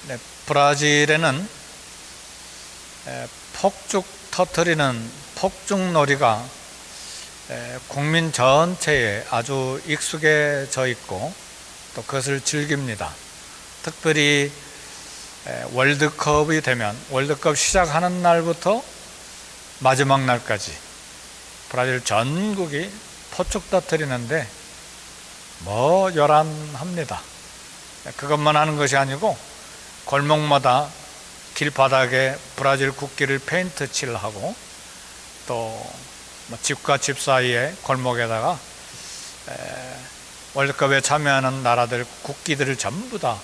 네, 브라질에는 폭죽 터뜨리는 폭죽놀이가 국민 전체에 아주 익숙해져 있고 또 그것을 즐깁니다. 특별히 월드컵이 되면 월드컵 시작하는 날부터 마지막 날까지 브라질 전국이 폭죽 터뜨리는데 요란합니다. 그것만 하는 것이 아니고 골목마다 길바닥에 브라질 국기를 페인트 칠하고 또 집과 집 사이에 골목에다가 월드컵에 참여하는 나라들 국기들을 전부 다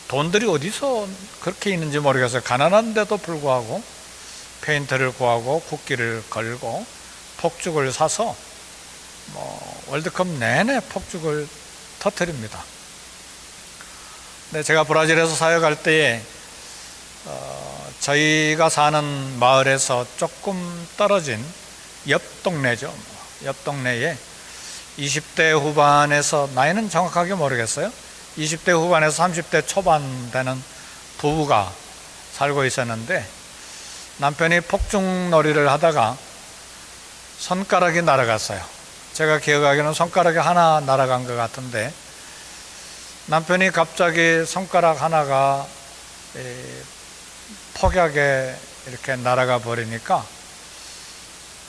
돈들이 어디서 그렇게 있는지 모르겠어요. 가난한데도 불구하고 페인트를 구하고 국기를 걸고 폭죽을 사서 월드컵 내내 폭죽을 터뜨립니다. 제가 브라질에서 사역할 때에 저희가 사는 마을에서 조금 떨어진 옆 동네죠. 옆 동네에 20대 후반에서, 나이는 정확하게 모르겠어요, 20대 후반에서 30대 초반 되는 부부가 살고 있었는데 남편이 폭죽놀이를 하다가 손가락이 날아갔어요. 제가 기억하기로는 손가락이 하나 날아간 것 같은데 남편이 갑자기 손가락 하나가 폭약에 이렇게 날아가 버리니까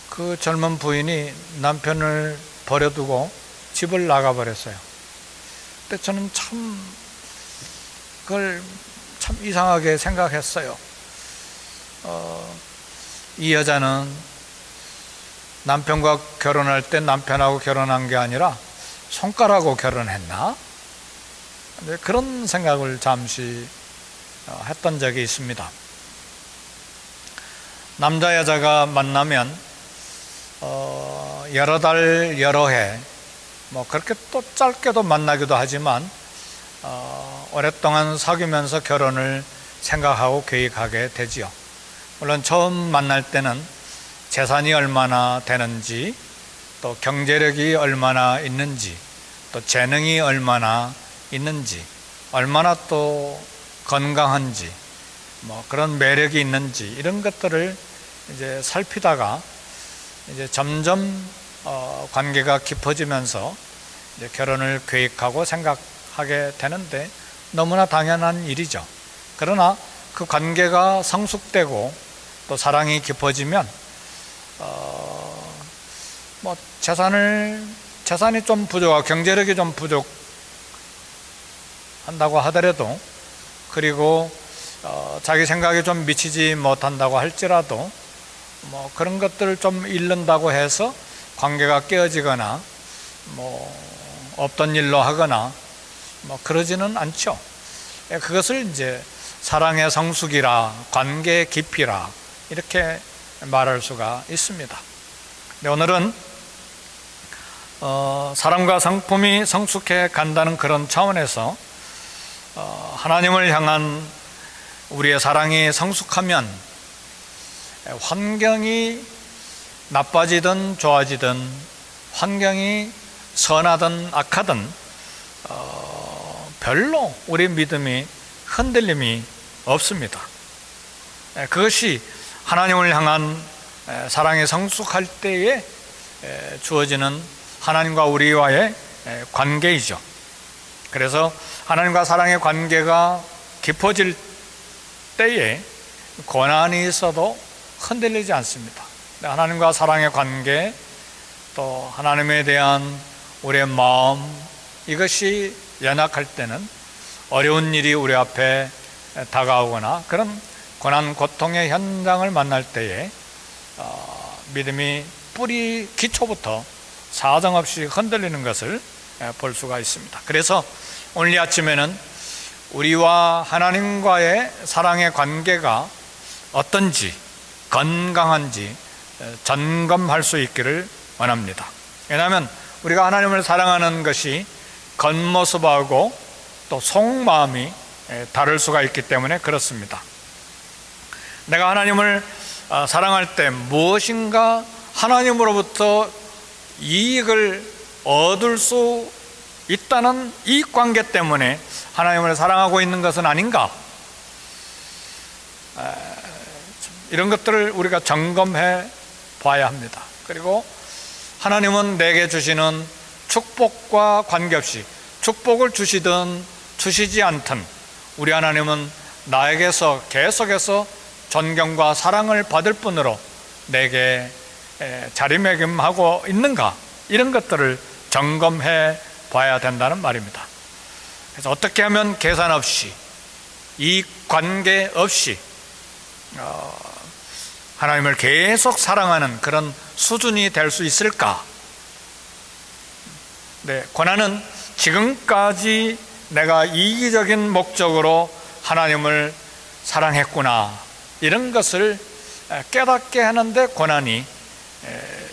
그 젊은 부인이 남편을 버려두고 집을 나가 버렸어요. 근데 저는 그걸 참 이상하게 생각했어요. 이 여자는 남편과 결혼할 때 남편하고 결혼한 게 아니라 손가락하고 결혼했나? 그런 생각을 잠시 했던 적이 있습니다. 남자 여자가 만나면 여러 달 여러 해 그렇게 또 짧게도 만나기도 하지만 오랫동안 사귀면서 결혼을 생각하고 계획하게 되지요. 물론 처음 만날 때는 재산이 얼마나 되는지, 또 경제력이 얼마나 있는지, 또 재능이 얼마나 있는지, 얼마나 또 건강한지, 그런 매력이 있는지, 이런 것들을 이제 살피다가 이제 점점 관계가 깊어지면서 이제 결혼을 계획하고 생각하게 되는데 너무나 당연한 일이죠. 그러나 그 관계가 성숙되고 또 사랑이 깊어지면 재산이 좀 부족하고 경제력이 좀 부족한다고 하더라도, 그리고 자기 생각이 좀 미치지 못한다고 할지라도 그런 것들을 좀 잃는다고 해서 관계가 깨어지거나 없던 일로 하거나 그러지는 않죠. 그것을 이제 사랑의 성숙이라, 관계의 깊이라, 이렇게 말할 수가 있습니다. 오늘은 사랑과 성품이 성숙해 간다는 그런 차원에서 하나님을 향한 우리의 사랑이 성숙하면 환경이 나빠지든 좋아지든, 환경이 선하든 악하든 별로 우리 믿음이 흔들림이 없습니다. 그것이 하나님을 향한 사랑이 성숙할 때에 주어지는 하나님과 우리와의 관계이죠. 그래서 하나님과 사랑의 관계가 깊어질 때에 고난이 있어도 흔들리지 않습니다. 하나님과 사랑의 관계, 또 하나님에 대한 우리의 마음, 이것이 연약할 때는 어려운 일이 우리 앞에 다가오거나 그런 고난 고통의 현장을 만날 때에 믿음이 뿌리 기초부터 사정없이 흔들리는 것을 볼 수가 있습니다. 그래서 오늘 이 아침에는 우리와 하나님과의 사랑의 관계가 어떤지, 건강한지 점검할 수 있기를 원합니다. 왜냐하면 우리가 하나님을 사랑하는 것이 겉모습하고 또 속마음이 다를 수가 있기 때문에 그렇습니다. 내가 하나님을 사랑할 때 무엇인가 하나님으로부터 이익을 얻을 수 있다는 이익관계 때문에 하나님을 사랑하고 있는 것은 아닌가, 이런 것들을 우리가 점검해 봐야 합니다. 그리고 하나님은 내게 주시는 축복과 관계없이 축복을 주시든 주시지 않든 우리 하나님은 나에게서 계속해서 존경과 사랑을 받을 뿐으로 내게 자리매김하고 있는가, 이런 것들을 점검해 봐야 된다는 말입니다. 그래서 어떻게 하면 계산 없이, 이익 관계 없이 하나님을 계속 사랑하는 그런 수준이 될 수 있을까? 네, 고난은 지금까지 내가 이기적인 목적으로 하나님을 사랑했구나, 이런 것을 깨닫게 하는데 고난이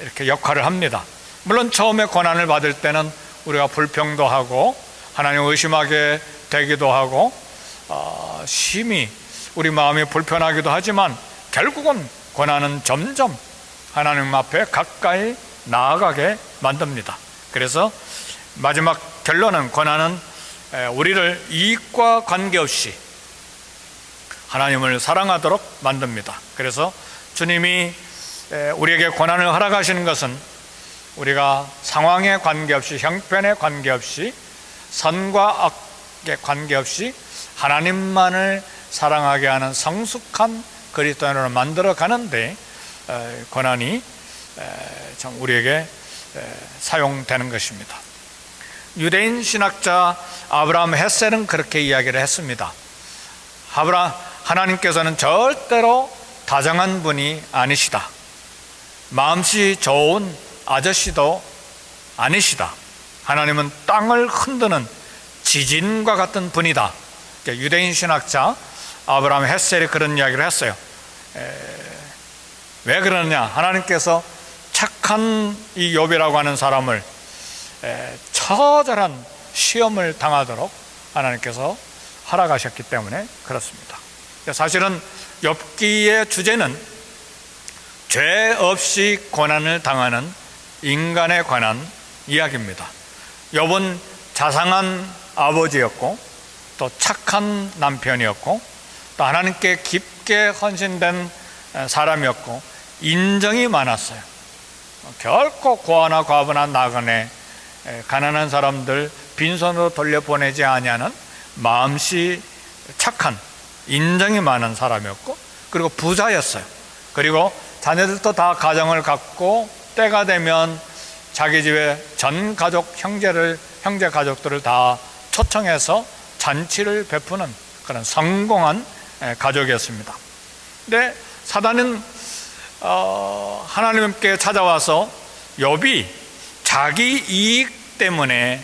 이렇게 역할을 합니다. 물론 처음에 고난을 받을 때는 우리가 불평도 하고 하나님을 의심하게 되기도 하고 심히 우리 마음이 불편하기도 하지만 결국은 고난은 점점 하나님 앞에 가까이 나아가게 만듭니다. 그래서 마지막 결론은 고난은 우리를 이익과 관계없이 하나님을 사랑하도록 만듭니다. 그래서 주님이 우리에게 고난을 허락하시는 것은 우리가 상황에 관계없이, 형편에 관계없이, 선과 악에 관계없이 하나님만을 사랑하게 하는 성숙한 그리스도인으로 만들어 가는데 고난이 참 우리에게 사용되는 것입니다. 유대인 신학자 아브라함 헷셀은 그렇게 이야기를 했습니다. 하나님께서는 절대로 다정한 분이 아니시다. 마음씨 좋은 아저씨도 아니시다. 하나님은 땅을 흔드는 지진과 같은 분이다. 유대인 신학자 아브라함 헷셀이 그런 이야기를 했어요. 왜 그러느냐? 하나님께서 착한 이 욥이라고 하는 사람을 처절한 시험을 당하도록 하나님께서 허락하셨기 때문에 그렇습니다. 사실은 욥기의 주제는 죄 없이 고난을 당하는 인간에 관한 이야기입니다. 욥은 자상한 아버지였고 또 착한 남편이었고 또 하나님께 깊게 헌신된 사람이었고 인정이 많았어요. 결코 고아나 과부나 나그네, 가난한 사람들 빈손으로 돌려보내지 아니하는 마음씨 착한, 인정이 많은 사람이었고, 그리고 부자였어요. 그리고 자녀들도 다 가정을 갖고 때가 되면 자기 집에 전 가족, 형제 가족들을 다 초청해서 잔치를 베푸는 그런 성공한 가족이었습니다. 근데 사단은 하나님께 찾아와서 욥이 자기 이익 때문에,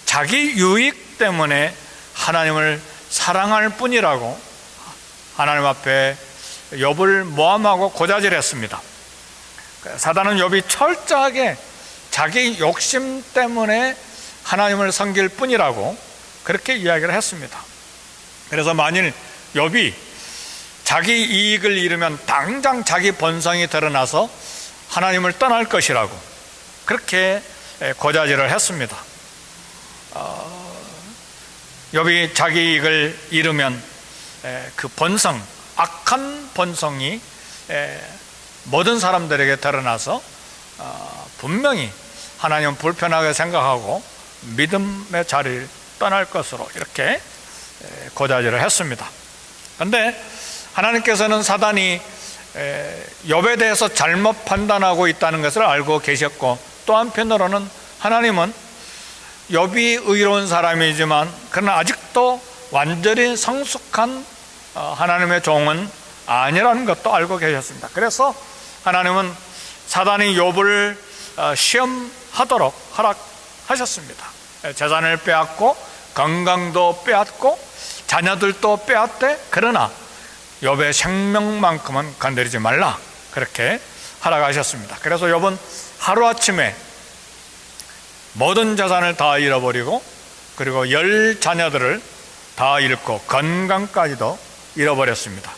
자기 유익 때문에 하나님을 사랑할 뿐이라고 하나님 앞에 욥을 모함하고 고자질했습니다. 사단은 욥이 철저하게 자기 욕심 때문에 하나님을 섬길 뿐이라고 그렇게 이야기를 했습니다. 그래서 만일 욥이 자기 이익을 잃으면 당장 자기 본성이 드러나서 하나님을 떠날 것이라고 그렇게 고자질을 했습니다. 욥이 자기 이익을 잃으면 그 본성, 악한 본성이 모든 사람들에게 드러나서 분명히 하나님은 불편하게 생각하고 믿음의 자리를 떠날 것으로 이렇게 고자질을 했습니다. 그런데 하나님께서는 사단이 욥에 대해서 잘못 판단하고 있다는 것을 알고 계셨고, 또 한편으로는 하나님은 욥이 의로운 사람이지만 그러나 아직도 완전히 성숙한 하나님의 종은 아니라는 것도 알고 계셨습니다. 그래서 하나님은 사단이 욥을 시험하도록 허락하셨습니다. 재산을 빼앗고 건강도 빼앗고 자녀들도 빼앗되, 그러나 욥의 생명만큼은 건드리지 말라, 그렇게 허락하셨습니다. 그래서 욥은 하루아침에 모든 재산을 다 잃어버리고, 그리고 10 자녀들을 다 잃고 건강까지도 잃어버렸습니다.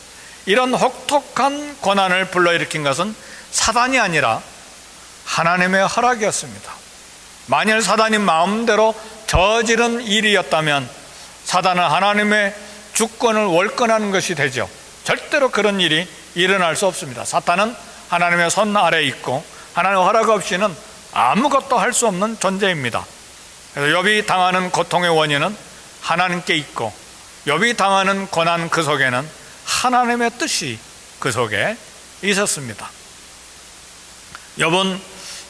이런 혹독한 고난을 불러일으킨 것은 사단이 아니라 하나님의 허락이었습니다. 만일 사단이 마음대로 저지른 일이었다면 사단은 하나님의 주권을 월권하는 것이 되죠. 절대로 그런 일이 일어날 수 없습니다. 사탄은 하나님의 손 아래에 있고 하나님의 허락 없이는 아무것도 할 수 없는 존재입니다. 그래서 욥이 당하는 고통의 원인은 하나님께 있고 욥이 당하는 고난 그 속에는 하나님의 뜻이 그 속에 있었습니다. 욥은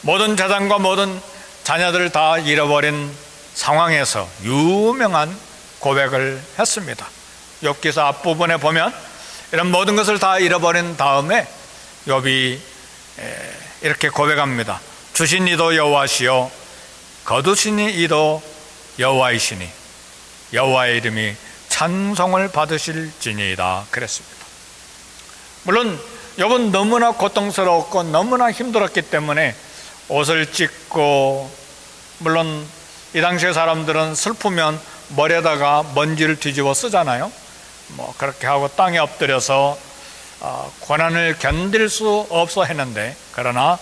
모든 재산과 모든 자녀들을 다 잃어버린 상황에서 유명한 고백을 했습니다. 욥기서 앞부분에 보면 이런 모든 것을 다 잃어버린 다음에 욥이 이렇게 고백합니다. 주신 이도 여호와시요 거두신 이도 여호와이시니 여호와의 이름이 찬송을 받으실지니이다 그랬습니다. 물론 욥은 너무나 고통스러웠고 너무나 힘들었기 때문에 옷을 찢고, 물론 이 당시의 사람들은 슬프면 머리에다가 먼지를 뒤집어 쓰잖아요. 그렇게 하고 땅에 엎드려서 고난을 견딜 수 없어 했는데, 그러나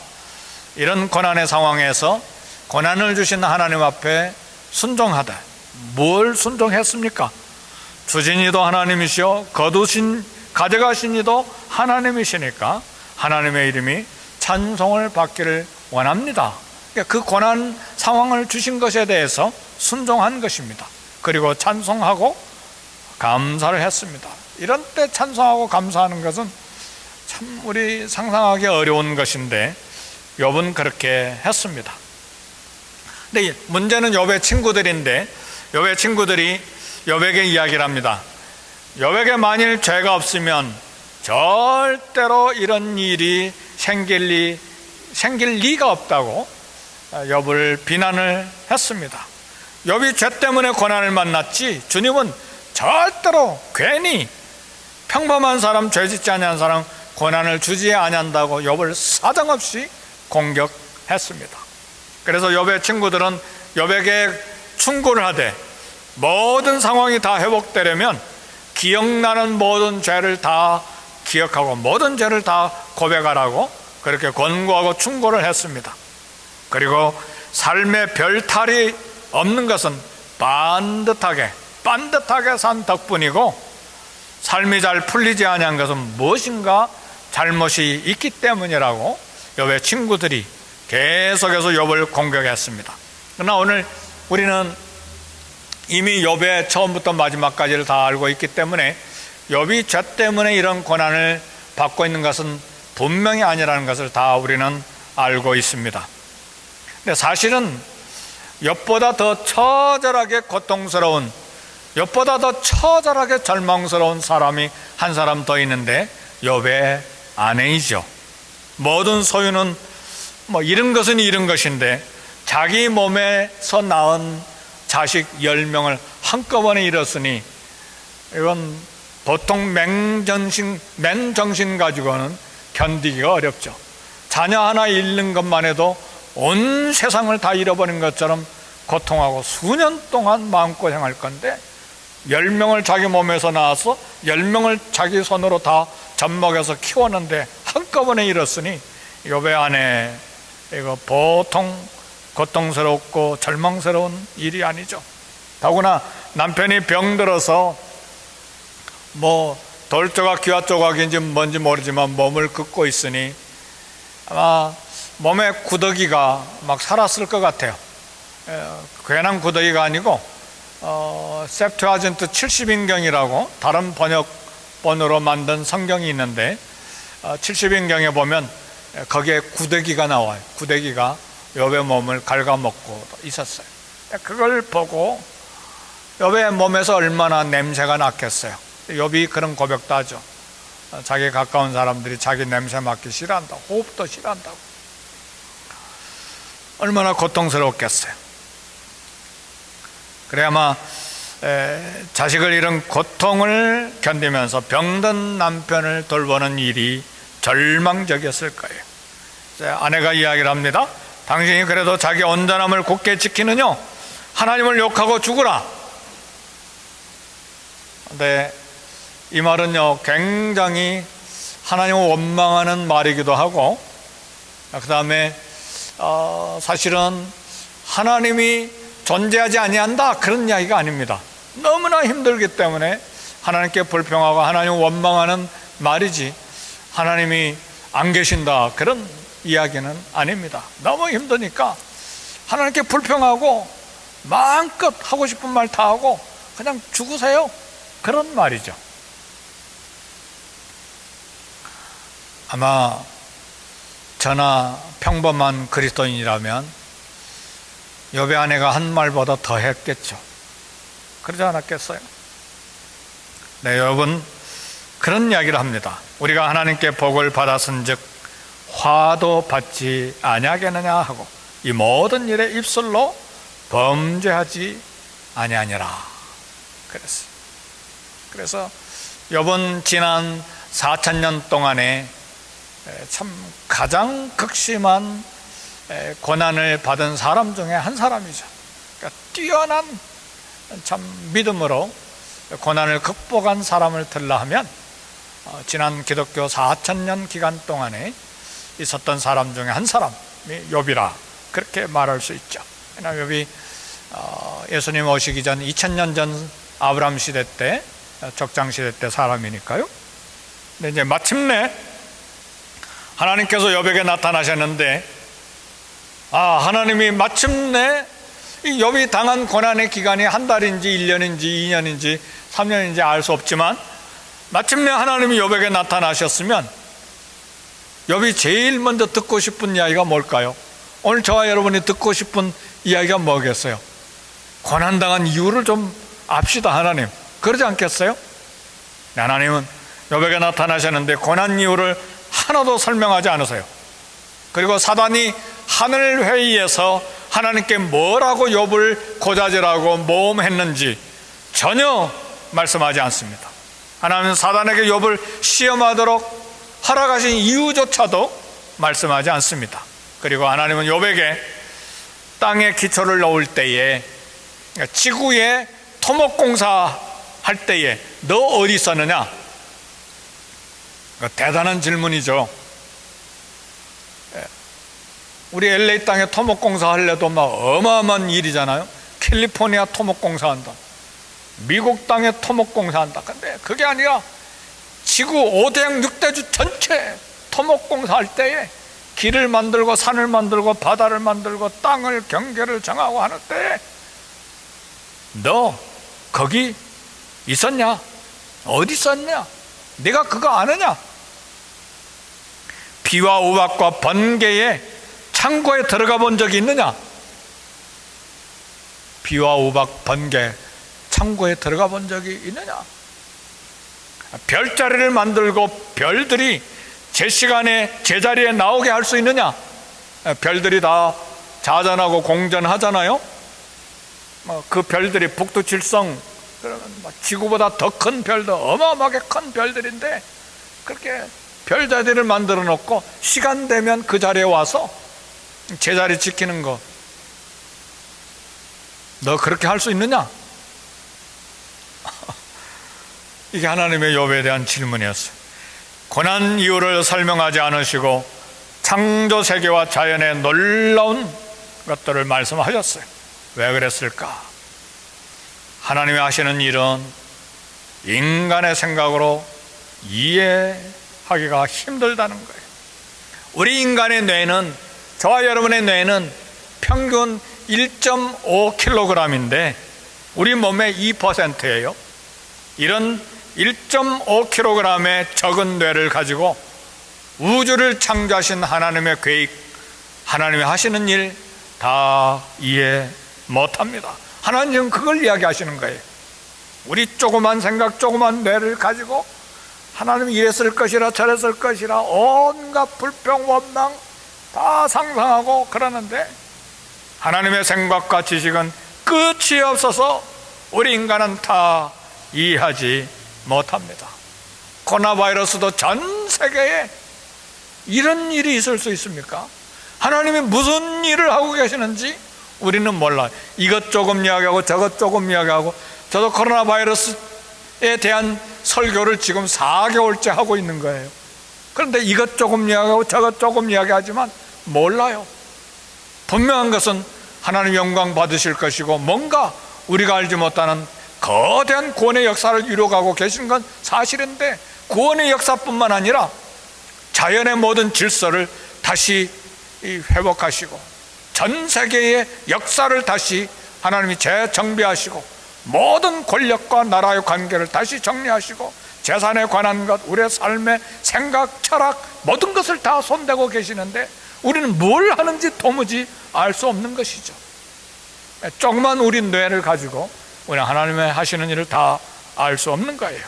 이런 고난의 상황에서 고난을 주신 하나님 앞에 순종하다. 뭘 순종했습니까? 주신 이도 하나님이시오 가져가신 이도 하나님이시니까 하나님의 이름이 찬송을 받기를 원합니다. 그 고난 상황을 주신 것에 대해서 순종한 것입니다. 그리고 찬송하고 감사를 했습니다. 이런 때 찬송하고 감사하는 것은 참 우리 상상하기 어려운 것인데 욥은 그렇게 했습니다. 근데 문제는 욥의 친구들인데, 욥의 친구들이 욥에게 이야기를 합니다. 욥에게 만일 죄가 없으면 절대로 이런 일이 생길 리가 없다고 욥을 비난을 했습니다. 욥이 죄 때문에 고난을 만났지 주님은 절대로 괜히 평범한 사람, 죄 짓지 아니한 사람 고난을 주지 아니한다고 욥을 사정없이 공격했습니다. 그래서 욥의 친구들은 욥에게 충고를 하되 모든 상황이 다 회복되려면 기억나는 모든 죄를 다 기억하고 모든 죄를 다 고백하라고 그렇게 권고하고 충고를 했습니다. 그리고 삶의 별탈이 없는 것은 반듯하게 산 덕분이고, 삶이 잘 풀리지 아니한 것은 무엇인가 잘못이 있기 때문이라고 욥의 친구들이 계속해서 욥을 공격했습니다. 그러나 오늘 우리는 이미 욥의 처음부터 마지막까지를 다 알고 있기 때문에 욥이 죄 때문에 이런 고난을 받고 있는 것은 분명히 아니라는 것을 다 우리는 알고 있습니다. 근데 사실은 욥보다 더 처절하게 고통스러운, 욥보다 더 처절하게 절망스러운 사람이 한 사람 더 있는데 욥의 아내이죠. 모든 소유는 잃은 것은 잃은 것인데 자기 몸에서 낳은 자식 10명을 한꺼번에 잃었으니 이건 보통 맨정신 가지고는 견디기가 어렵죠. 자녀 하나 잃는 것만 해도 온 세상을 다 잃어버린 것처럼 고통하고 수년 동안 마음고생할 건데 10명을 자기 몸에서 낳아서 10명을 자기 손으로 다 젖먹여서 키웠는데 한꺼번에 잃었으니 욥의 아내, 이거 보통 고통스럽고 절망스러운 일이 아니죠. 더구나 남편이 병들어서 돌조각 기와 조각인지 뭔지 모르지만 몸을 긋고 있으니 아마 몸에 구더기가 막 살았을 것 같아요. 괜한 구더기가 아니고 셉투아진트 70인경이라고 다른 번역본으로 만든 성경이 있는데 70인경에 보면 거기에 구더기가 나와요. 구더기가 욥의 몸을 갉아먹고 있었어요. 그걸 보고 욥의 몸에서 얼마나 냄새가 났겠어요. 욥이 그런 고백도 하죠. 자기 가까운 사람들이 자기 냄새 맡기 싫어한다고, 호흡도 싫어한다고. 얼마나 고통스러웠겠어요. 그래야만 자식을 잃은 고통을 견디면서 병든 남편을 돌보는 일이 절망적이었을 거예요. 아내가 이야기를 합니다. 당신이 그래도 자기 온전함을 굳게 지키느냐? 하나님을 욕하고 죽으라. 근데 이 말은요 굉장히 하나님을 원망하는 말이기도 하고, 그 다음에 사실은 하나님이 존재하지 아니한다 그런 이야기가 아닙니다. 너무나 힘들기 때문에 하나님께 불평하고 하나님을 원망하는 말이지, 하나님이 안 계신다 그런 이야기는 아닙니다. 너무 힘드니까 하나님께 불평하고 마음껏 하고 싶은 말 다 하고 그냥 죽으세요, 그런 말이죠. 아마 저나 평범한 그리스도인이라면 욥의 아내가 한 말보다 더 했겠죠. 그러지 않았겠어요? 네, 욥은 그런 이야기를 합니다. 우리가 하나님께 복을 받았은즉 화도 받지 아니하겠느냐 하고 이 모든 일에 입술로 범죄하지 아니하니라 그랬어요. 그래서 욥은 지난 4000년 동안에 참 가장 극심한 고난을 받은 사람 중에 한 사람이죠. 그러니까 뛰어난 참 믿음으로 고난을 극복한 사람을 들라 하면 지난 기독교 4000년 기간 동안에 있었던 사람 중에 한 사람이 욥이라 그렇게 말할 수 있죠. 욥이 예수님 오시기 전 2000년 전 아브라함 시대 때, 족장 시대 때 사람이니까요. 근데 이제 마침내 하나님께서 욥에게 나타나셨는데, 하나님이 마침내 이 욥이 당한 고난의 기간이 한 달인지 1년인지 2년인지 3년인지 알 수 없지만 마침내 하나님이 욥에게 나타나셨으면 욥이 제일 먼저 듣고 싶은 이야기가 뭘까요? 오늘 저와 여러분이 듣고 싶은 이야기가 뭐겠어요? 고난당한 이유를 좀 압시다, 하나님. 그러지 않겠어요? 하나님은 욥에게 나타나셨는데 고난 이유를 하나도 설명하지 않으세요. 그리고 사단이 하늘 회의에서 하나님께 뭐라고 욥을 고자질하고 모험했는지 전혀 말씀하지 않습니다. 하나님은 사단에게 욥을 시험하도록 허락하신 이유조차도 말씀하지 않습니다. 그리고 하나님은 욥에게 땅에 기초를 놓을 때에, 지구에 토목공사 할 때에 너 어디 있었느냐? 대단한 질문이죠. 우리 LA 땅에 토목공사 하려도 막 어마어마한 일이잖아요. 캘리포니아 토목공사 한다, 미국 땅에 토목공사 한다. 근데 그게 아니라 지구 5대양 6대주 전체 토목공사 할 때에 길을 만들고 산을 만들고 바다를 만들고 땅을 경계를 정하고 하는 때에 너 거기 있었냐? 어디 있었냐? 네가 그거 아느냐? 비와 우박과 번개에 창고에 들어가 본 적이 있느냐? 비와 우박 번개 창고에 들어가 본 적이 있느냐? 별자리를 만들고 별들이 제 시간에 제자리에 나오게 할 수 있느냐? 별들이 다 자전하고 공전하잖아요. 그 별들이 북두칠성, 그러면 지구보다 더 큰 별도 어마어마하게 큰 별들인데 그렇게 별자리를 만들어 놓고 시간 되면 그 자리에 와서 제자리 지키는 거, 너 그렇게 할 수 있느냐? 이게 하나님의 욥에 대한 질문이었어요. 고난 이유를 설명하지 않으시고 창조 세계와 자연의 놀라운 것들을 말씀하셨어요. 왜 그랬을까? 하나님이 하시는 일은 인간의 생각으로 이해하기가 힘들다는 거예요. 우리 인간의 뇌는, 저와 여러분의 뇌는 평균 1.5kg인데 우리 몸의 2%예요. 이런 1.5kg의 적은 뇌를 가지고 우주를 창조하신 하나님의 계획, 하나님이 하시는 일 다 이해 못합니다. 하나님은 그걸 이야기하시는 거예요. 우리 조그만 생각, 조그만 뇌를 가지고 하나님이 이랬을 것이라 저랬을 것이라 온갖 불평, 원망 다 상상하고 그러는데 하나님의 생각과 지식은 끝이 없어서 우리 인간은 다 이해하지 못합니다. 코로나 바이러스도 전 세계에 이런 일이 있을 수 있습니까? 하나님이 무슨 일을 하고 계시는지 우리는 몰라요. 이것 조금 이야기하고 저것 조금 이야기하고, 저도 코로나 바이러스에 대한 설교를 지금 4개월째 하고 있는 거예요. 그런데 이것 조금 이야기하고 저것 조금 이야기하지만 몰라요. 분명한 것은 하나님 영광 받으실 것이고 뭔가 우리가 알지 못하는 거대한 구원의 역사를 이루어가고 계신 건 사실인데, 구원의 역사뿐만 아니라 자연의 모든 질서를 다시 회복하시고 전 세계의 역사를 다시 하나님이 재정비하시고 모든 권력과 나라의 관계를 다시 정리하시고 재산에 관한 것, 우리의 삶의 생각, 철학 모든 것을 다 손대고 계시는데 우리는 뭘 하는지 도무지 알 수 없는 것이죠. 조그만 우리 뇌를 가지고 우리 하나님의 하시는 일을 다 알 수 없는 거예요.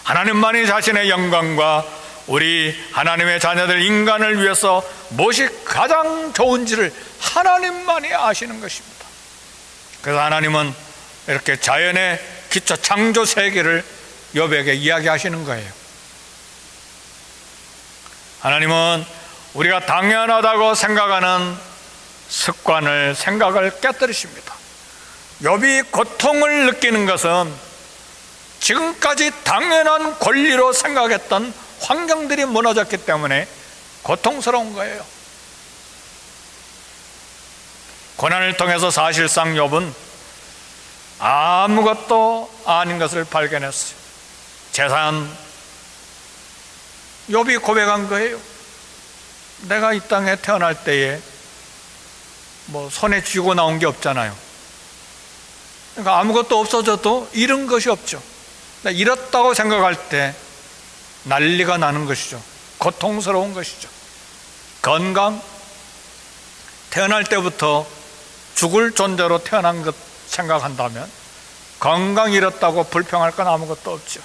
하나님만이 자신의 영광과 우리 하나님의 자녀들 인간을 위해서 무엇이 가장 좋은지를 하나님만이 아시는 것입니다. 그래서 하나님은 이렇게 자연의 기초 창조 세계를 욥에게 이야기하시는 거예요. 하나님은 우리가 당연하다고 생각하는 습관을, 생각을 깨뜨리십니다. 욥이 고통을 느끼는 것은 지금까지 당연한 권리로 생각했던 환경들이 무너졌기 때문에 고통스러운 거예요. 고난을 통해서 사실상 욥은 아무것도 아닌 것을 발견했어요. 재산, 욥이 고백한 거예요. 내가 이 땅에 태어날 때에 손에 쥐고 나온 게 없잖아요. 그러니까 아무것도 없어져도 잃은 것이 없죠. 잃었다고 생각할 때 난리가 나는 것이죠. 고통스러운 것이죠. 건강, 태어날 때부터 죽을 존재로 태어난 것 생각한다면 건강 잃었다고 불평할 건 아무것도 없죠.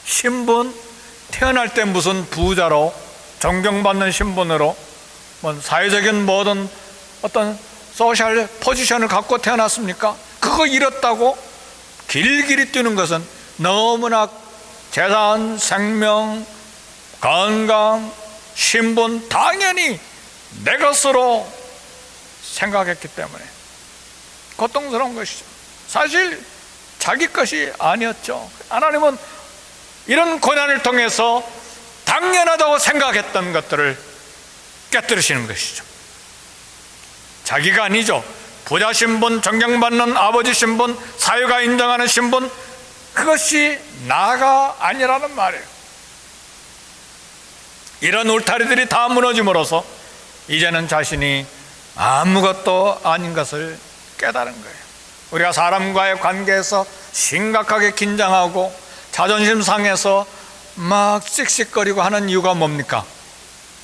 신분, 태어날 때 무슨 부자로 존경받는 신분으로 사회적인 모든 어떤 소셜 포지션을 갖고 태어났습니까? 그거 잃었다고 길길이 뛰는 것은 너무나 재산, 생명, 건강, 신분 당연히 내 것으로 생각했기 때문에 고통스러운 것이죠. 사실 자기 것이 아니었죠. 하나님은 이런 고난을 통해서 당연하다고 생각했던 것들을 깨뜨리시는 것이죠. 자기가 아니죠. 부자 신분, 존경받는 아버지 신분, 사회가 인정하는 신분, 그것이 나가 아니라는 말이에요. 이런 울타리들이 다 무너짐으로써 이제는 자신이 아무것도 아닌 것을 깨달은 거예요. 우리가 사람과의 관계에서 심각하게 긴장하고 자존심 상해서 막 씩씩거리고 하는 이유가 뭡니까?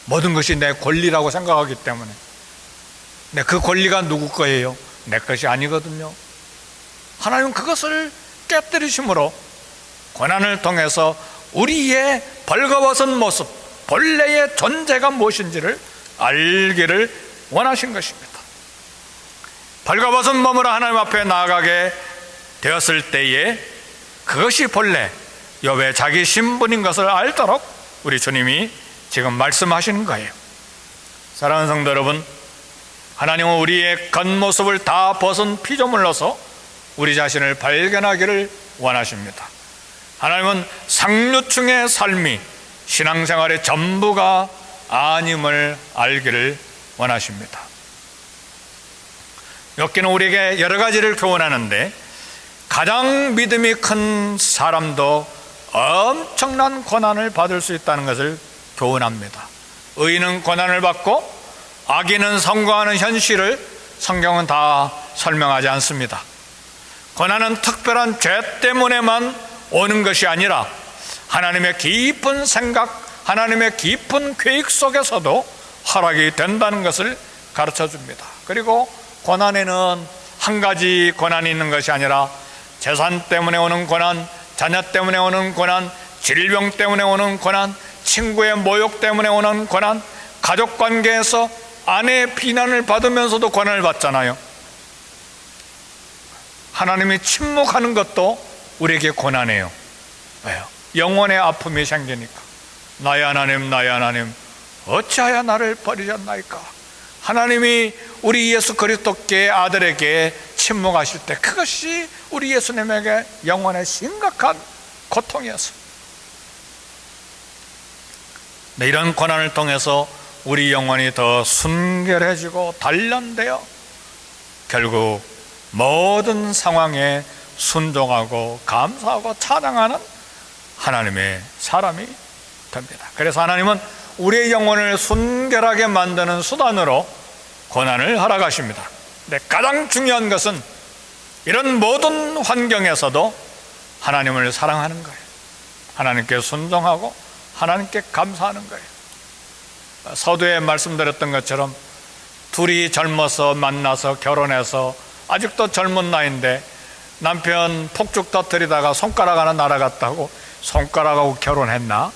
모든 것이 내 권리라고 생각하기 때문에. 근데 그 권리가 누구 거예요? 내 것이 아니거든요. 하나님은 그것을 깨뜨리심으로 고난을 통해서 우리의 벌거벗은 모습, 본래의 존재가 무엇인지를 알기를 원하신 것입니다. 벌거벗은 몸으로 하나님 앞에 나아가게 되었을 때에 그것이 본래 욥의 자기 신분인 것을 알도록 우리 주님이 지금 말씀하시는 거예요. 사랑하는 성도 여러분, 하나님은 우리의 겉모습을 다 벗은 피조물로서 우리 자신을 발견하기를 원하십니다. 하나님은 상류층의 삶이 신앙생활의 전부가 아님을 알기를 원하십니다. 욥기는 우리에게 여러 가지를 교훈하는데 가장 믿음이 큰 사람도 엄청난 고난을 받을 수 있다는 것을 교훈합니다. 의인은 고난을 받고 악인은 성공하는 현실을 성경은 다 설명하지 않습니다. 고난은 특별한 죄 때문에만 오는 것이 아니라 하나님의 깊은 생각, 하나님의 깊은 계획 속에서도 허락이 된다는 것을 가르쳐 줍니다. 그리고 고난에는 한 가지 고난이 있는 것이 아니라 재산 때문에 오는 고난, 자녀 때문에 오는 고난, 질병 때문에 오는 고난, 친구의 모욕 때문에 오는 고난, 가족 관계에서 아내의 비난을 받으면서도 고난을 받잖아요. 하나님이 침묵하는 것도 우리에게 고난이에요. 왜요? 영혼의 아픔이 생기니까. 나의 하나님, 나의 하나님, 어찌하여 나를 버리셨나이까? 하나님이 우리 예수 그리스도께 아들에게 침묵하실 때 그것이 우리 예수님에게 영혼의 심각한 고통이었어요. 네, 이런 고난을 통해서 우리 영혼이 더 순결해지고 단련되어 결국 모든 상황에 순종하고 감사하고 찬양하는 하나님의 사람이 됩니다. 그래서 하나님은 우리의 영혼을 순결하게 만드는 수단으로 고난을 허락하십니다. 근데 가장 중요한 것은 이런 모든 환경에서도 하나님을 사랑하는 거예요. 하나님께 순종하고 하나님께 감사하는 거예요. 서두에 말씀드렸던 것처럼 둘이 젊어서 만나서 결혼해서 아직도 젊은 나이인데 남편 폭죽 터뜨리다가 손가락 하나 날아갔다고 손가락하고 결혼했나?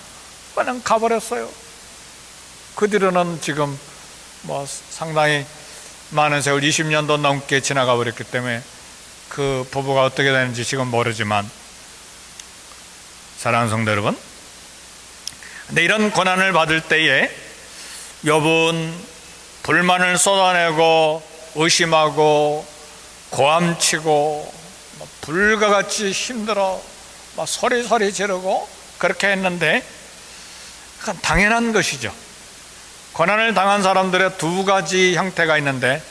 그냥 가버렸어요. 그 뒤로는 지금 상당히 많은 세월 20년도 넘게 지나가 버렸기 때문에 그 부부가 어떻게 되는지 지금 모르지만, 사랑하는 성도 여러분, 근데 이런 고난을 받을 때에 욥은 불만을 쏟아내고 의심하고 고함치고 불과같이 힘들어 소리소리 지르고 그렇게 했는데, 그건 당연한 것이죠. 고난을 당한 사람들의 두 가지 형태가 있는데,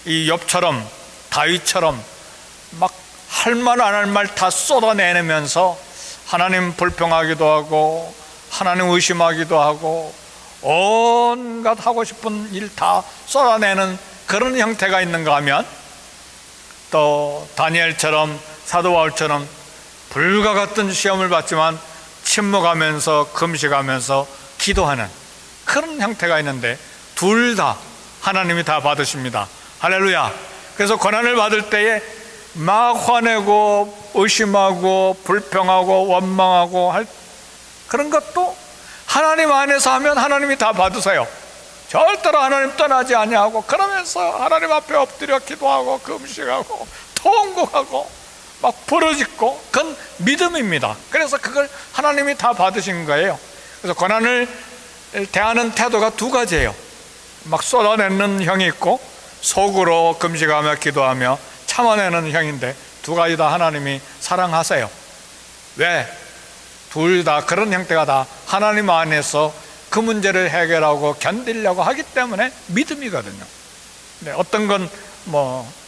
이 욥처럼 다윗처럼 막 할 말 안 할 말 다 쏟아내면서 하나님 불평하기도 하고 하나님 의심하기도 하고 온갖 하고 싶은 일 다 쏟아내는 그런 형태가 있는가 하면, 또 다니엘처럼 사도 바울처럼 불과 같은 시험을 받지만 침묵하면서 금식하면서 기도하는 그런 형태가 있는데, 둘 다 하나님이 다 받으십니다. 할렐루야. 그래서 고난을 받을 때에 막 화내고 의심하고 불평하고 원망하고 할 그런 것도 하나님 안에서 하면 하나님이 다 받으세요. 절대로 하나님 떠나지 아니하고, 그러면서 하나님 앞에 엎드려 기도하고 금식하고 통곡하고 막 부르짖고, 그건 믿음입니다. 그래서 그걸 하나님이 다 받으신 거예요. 그래서 고난을 대하는 태도가 두 가지예요. 막 쏟아내는 형이 있고 속으로 금식하며 기도하며 참아내는 형인데, 두 가지 다 하나님이 사랑하세요. 왜? 둘 다 그런 형태가 다 하나님 안에서 그 문제를 해결하고 견디려고 하기 때문에 믿음이거든요. 어떤 건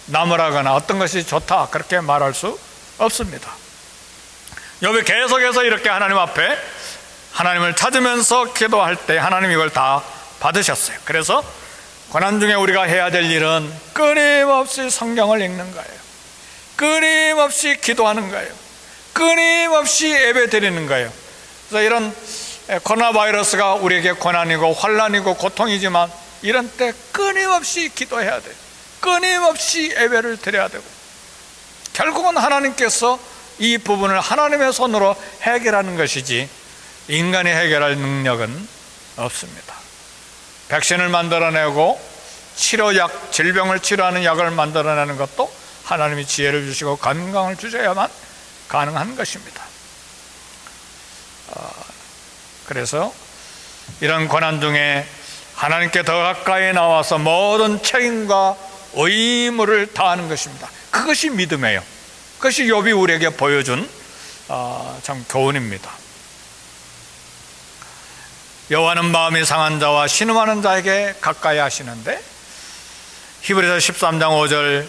나무라거나 어떤 것이 좋다 그렇게 말할 수 없습니다. 욥이 계속해서 이렇게 하나님 앞에 하나님을 찾으면서 기도할 때 하나님이 이걸 다 받으셨어요. 그래서 고난 중에 우리가 해야 될 일은 끊임없이 성경을 읽는 거예요. 끊임없이 기도하는 거예요. 끊임없이 예배 드리는 거예요. 그래서 이런 코로나 바이러스가 우리에게 고난이고 환난이고 고통이지만, 이런 때 끊임없이 기도해야 돼요. 끊임없이 예배를 드려야 되고, 결국은 하나님께서 이 부분을 하나님의 손으로 해결하는 것이지 인간이 해결할 능력은 없습니다. 백신을 만들어내고 치료약, 질병을 치료하는 약을 만들어내는 것도 하나님이 지혜를 주시고 건강을 주셔야만 가능한 것입니다. 그래서 이런 고난 중에 하나님께 더 가까이 나와서 모든 책임과 의무를 다하는 것입니다. 그것이 믿음이에요. 그것이 욥이 우리에게 보여준 참 교훈입니다. 여호와는 마음이 상한 자와 신음하는 자에게 가까이 하시는데, 히브리서 13장 5절,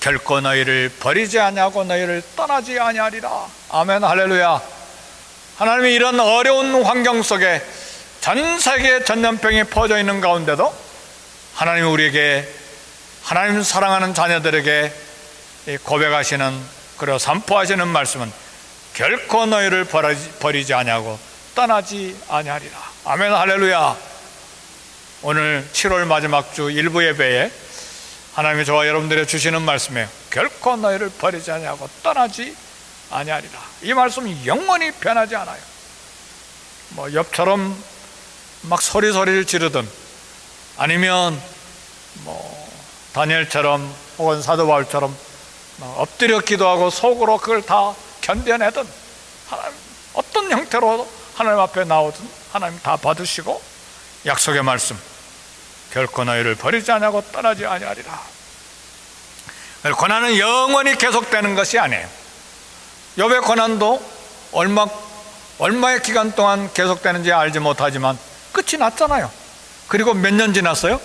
결코 너희를 버리지 아니하고 너희를 떠나지 아니하리라. 아멘, 할렐루야. 하나님이 이런 어려운 환경 속에 전 세계에 전염병이 퍼져 있는 가운데도 하나님이 우리에게, 하나님 사랑하는 자녀들에게 고백하시는, 그리고 선포하시는 말씀은 결코 너희를 버리지 아니하고 떠나지 아니하리라. 아멘, 할렐루야. 오늘 7월 마지막 주 일부 예배에 하나님이 저와 여러분들에게 주시는 말씀이에요. 결코 너희를 버리지 아니하고 떠나지 아니하리라. 이 말씀이 영원히 변하지 않아요. 욥처럼 막 소리소리를 지르든, 아니면 다니엘처럼 혹은 사도 바울처럼 엎드려 기도하고 속으로 그걸 다 견뎌내든, 하나님 어떤 형태로 하나님 앞에 나오든 하나님 다 받으시고, 약속의 말씀, 결코 너희를 버리지 아니하고 떠나지 아니하리라. 고난은 영원히 계속되는 것이 아니에요. 욥의 고난도 얼마의 기간 동안 계속되는지 알지 못하지만 끝이 났잖아요. 그리고 몇 년 지났어요?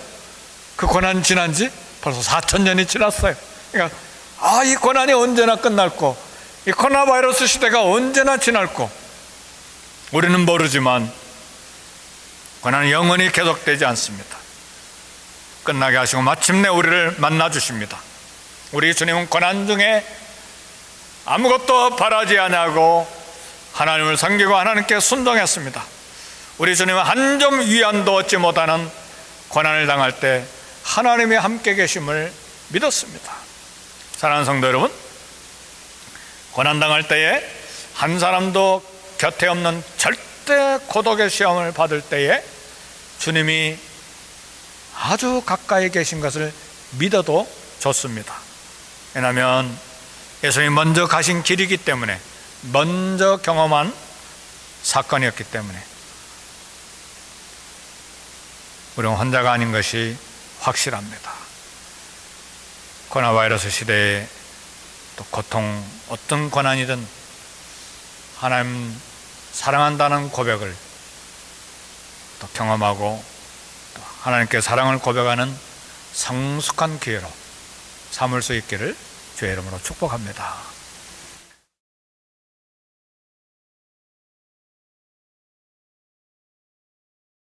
그 고난 지난 지 벌써 4,000년이 지났어요. 그러니까 이 고난이 언제나 끝날고, 이 코로나 바이러스 시대가 언제나 지날고, 우리는 모르지만 고난은 영원히 계속되지 않습니다. 끝나게 하시고 마침내 우리를 만나 주십니다. 우리 주님은 고난 중에 아무것도 바라지 아니하고 하나님을 섬기고 하나님께 순종했습니다. 우리 주님은 한 점 위안도 얻지 못하는 고난을 당할 때 하나님이 함께 계심을 믿었습니다. 사랑하는 성도 여러분, 고난 당할 때에 한 사람도 곁에 없는 절대 고독의 시험을 받을 때에 주님이 아주 가까이 계신 것을 믿어도 좋습니다. 왜냐하면 예수님이 먼저 가신 길이기 때문에, 먼저 경험한 사건이었기 때문에 우리는 혼자가 아닌 것이 확실합니다. 코로나 바이러스 시대에 또 고통, 어떤 고난이든 하나님 사랑한다는 고백을 또 경험하고 또 하나님께 사랑을 고백하는 성숙한 기회로 삼을 수 있기를 주의 이름으로 축복합니다.